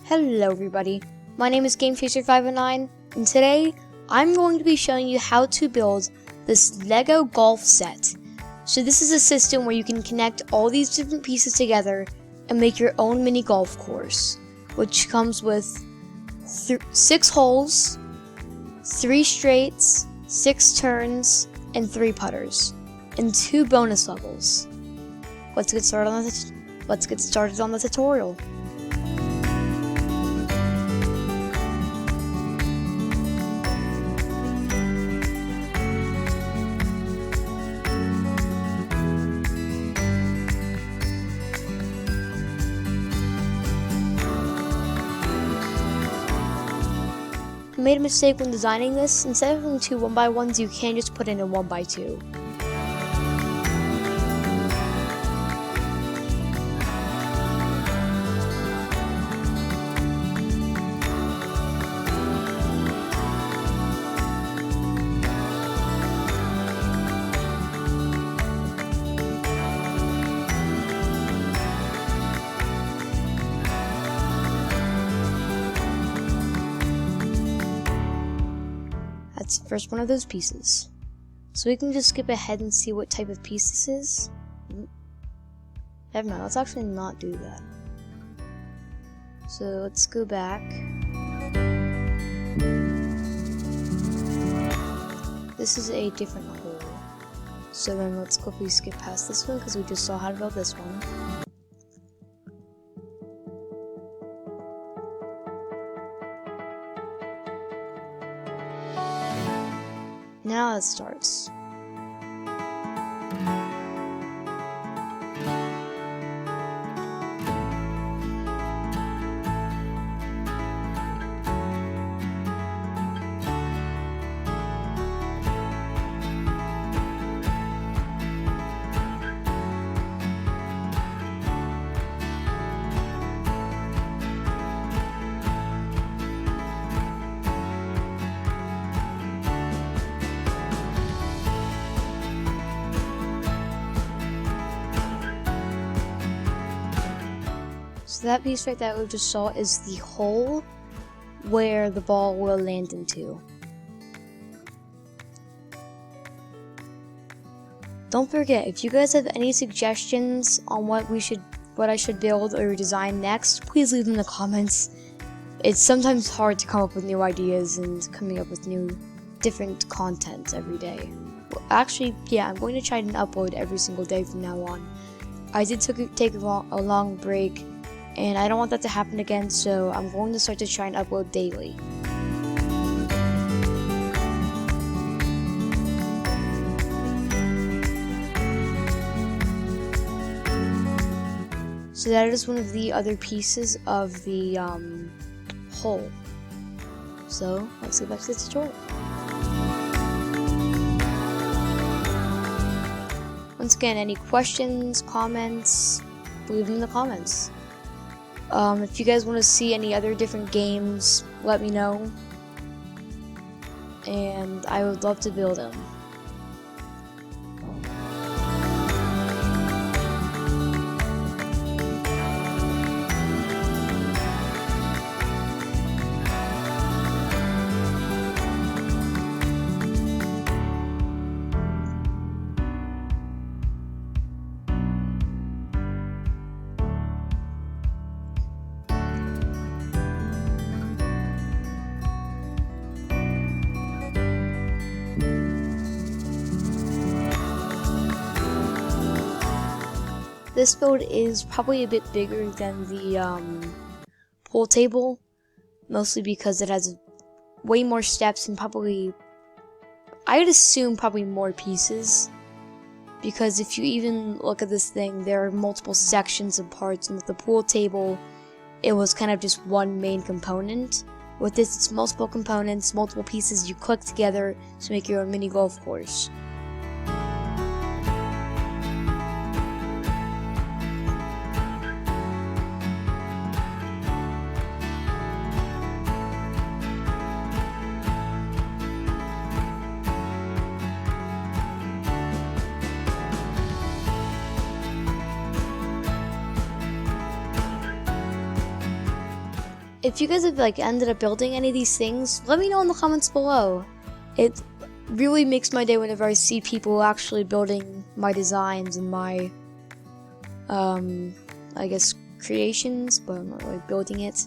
Hello everybody, my name is GameChaser509 and today I'm going to be showing you how to build this Lego golf set. So this is a system where you can connect all these different pieces together and make your own mini golf course, which comes with 6 holes, 3 straights, 6 turns, and 3 putters, and 2 bonus levels. Let's get started on the tutorial. I made a mistake when designing this. Instead of having 2 1x1s, you can just put in a 1x2. That's the first one of those pieces. So we can just skip ahead and see what type of piece this is. Never mind, let's actually not do that. So let's go back. This is a different hole. So then let's quickly skip past this one because we just saw how to build this one. Now it starts. So that piece right that we just saw is the hole where the ball will land into. Don't forget, if you guys have any suggestions on what I should build or design next, please leave them in the comments. It's sometimes hard to come up with new ideas and coming up with new different content every day. Well, actually, yeah, I'm going to try and upload every single day from now on. I did take a long break, and I don't want that to happen again, so I'm going to start to try and upload daily. So that is one of the other pieces of the hole. So let's get back to the tutorial. Once again, any questions, comments, leave them in the comments. If you guys want to see any other different games, let me know, and I would love to build them. This build is probably a bit bigger than the pool table, mostly because it has way more steps and probably, I would assume, probably more pieces. Because if you even look at this thing, there are multiple sections and parts, and with the pool table, it was kind of just one main component. With this, it's multiple components, multiple pieces you click together to make your own mini golf course. if you guys have like ended up building any of these things, let me know in the comments below. It really makes my day whenever I see people actually building my designs and my I guess creations, but I'm not really building it.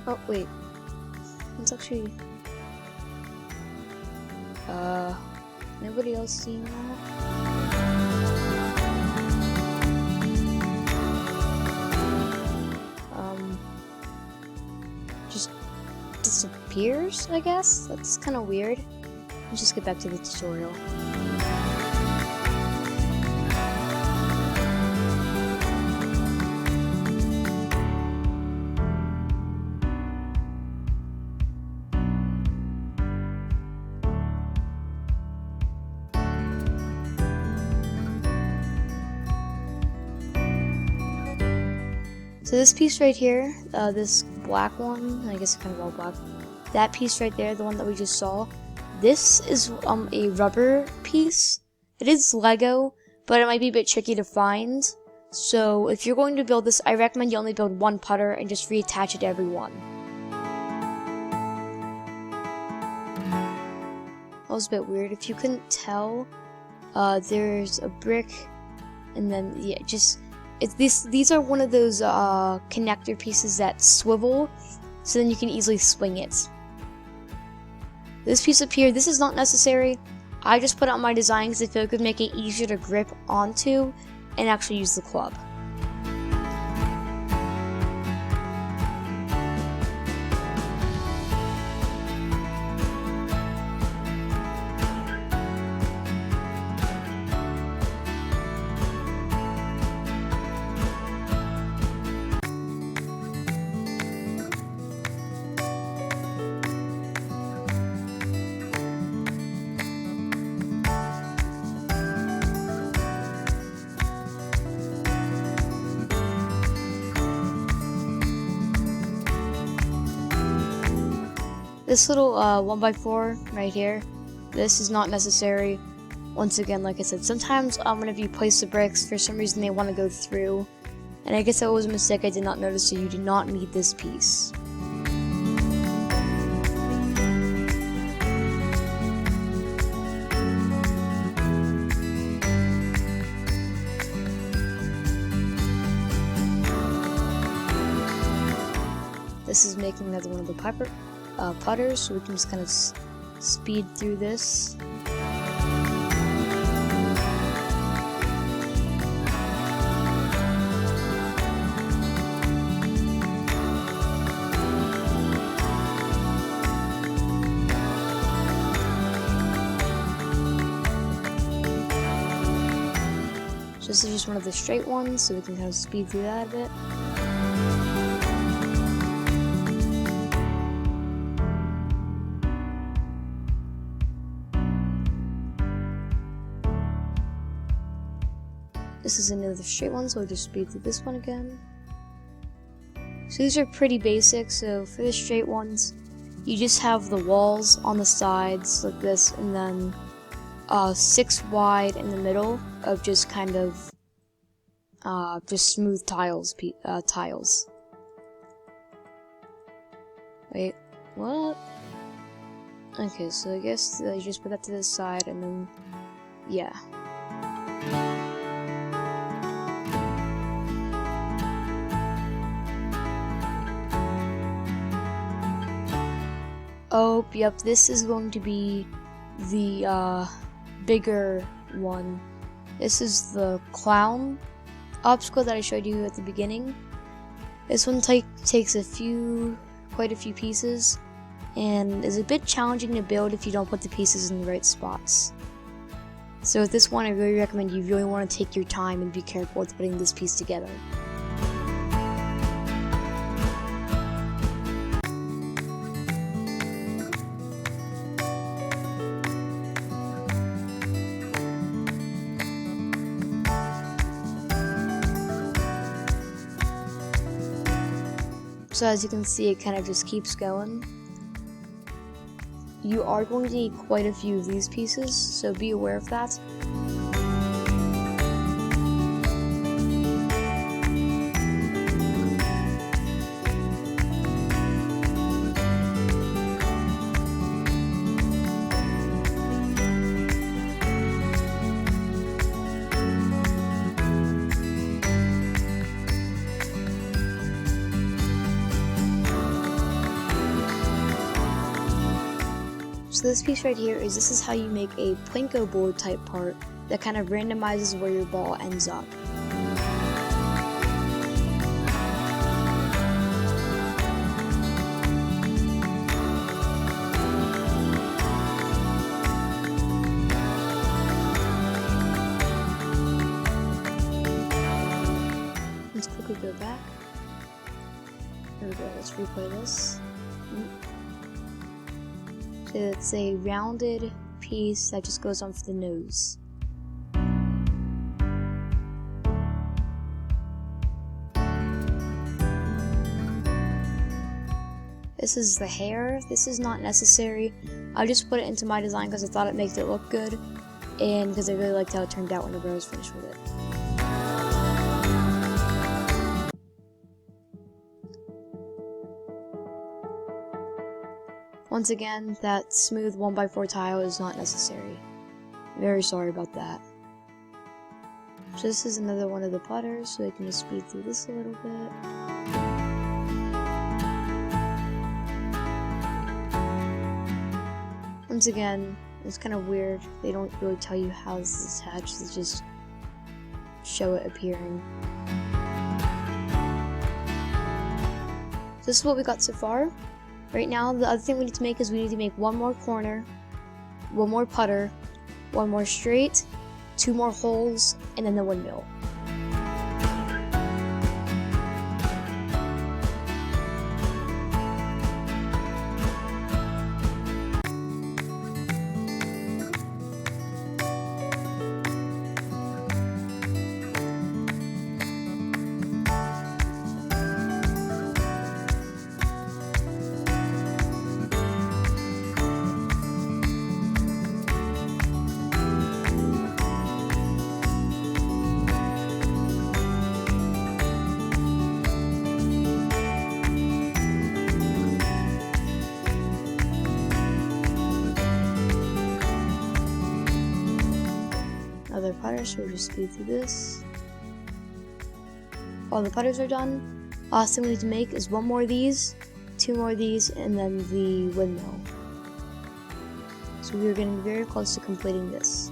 Oh, wait. It's actually... Nobody else seeing that? Just disappears, I guess? That's kind of weird. Let's just get back to the tutorial. So this piece right here, this black one, I guess it's kind of all black, that piece right there, the one that we just saw, this is a rubber piece. It is Lego, but it might be a bit tricky to find. So if you're going to build this, I recommend you only build one putter and just reattach it to every one. That was a bit weird. If you couldn't tell, there's a brick, and then yeah, these are one of those connector pieces that swivel, so then you can easily swing it. This piece up here, this is not necessary. I just put out my design because I feel it could make it easier to grip onto and actually use the club. This little 1x4 right here, this is not necessary. Once again, like I said, sometimes whenever you place the bricks, for some reason they want to go through. And I guess that was a mistake I did not notice, so you do not need this piece. This is making another one of the putters, so we can just kind of speed through this. So this is just one of the straight ones, so we can kind of speed through that a bit. This is another straight one, so I'll just speed through this one again. So these are pretty basic, so for the straight ones, you just have the walls on the sides like this, and then 6 wide in the middle of just kind of just smooth tiles. Wait, what? Okay, so I guess you just put that to the side, and then, yeah. Oh, yep, this is going to be the bigger one. This is the clown obstacle that I showed you at the beginning. This one takes quite a few pieces. and is a bit challenging to build if you don't put the pieces in the right spots. So with this one, I really recommend you really want to take your time and be careful with putting this piece together. So as you can see, it kind of just keeps going. You are going to need quite a few of these pieces, so be aware of that. So this piece right here this is how you make a Plinko board type part that kind of randomizes where your ball ends up. Let's quickly go back. There we go, let's replay this. So it's a rounded piece that just goes on for the nose. This is the hair. This is not necessary. I just put it into my design because I thought it makes it look good, and because I really liked how it turned out whenever I was finished with it. Once again, that smooth 1x4 tile is not necessary. Very sorry about that. So this is another one of the putters, so I can just speed through this a little bit. Once again, it's kind of weird. They don't really tell you how this is attached, they just show it appearing. So this is what we got so far. Right now, the other thing we need to make is we need to make one more corner, one more putter, one more straight, two more holes, and then the windmill. Another putter, so we'll just speed through this. All the putters are done. Last thing we need to make is one more of these, two more of these, and then the windmill. So we are getting very close to completing this.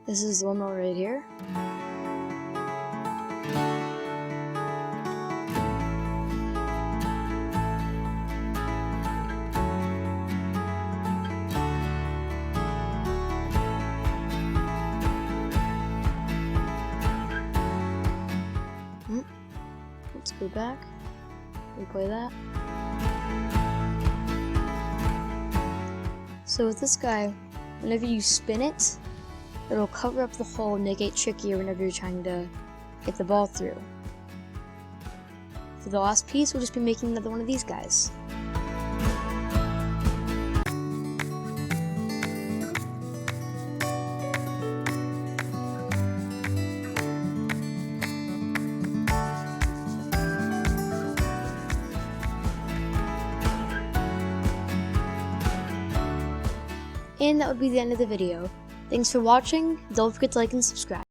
This is the windmill right here. Let's go back. replay that. So with this guy, whenever you spin it, it'll cover up the hole and make it trickier whenever you're trying to get the ball through. For the last piece, we'll just be making another one of these guys. And that would be the end of the video. Thanks for watching. Don't forget to like and subscribe.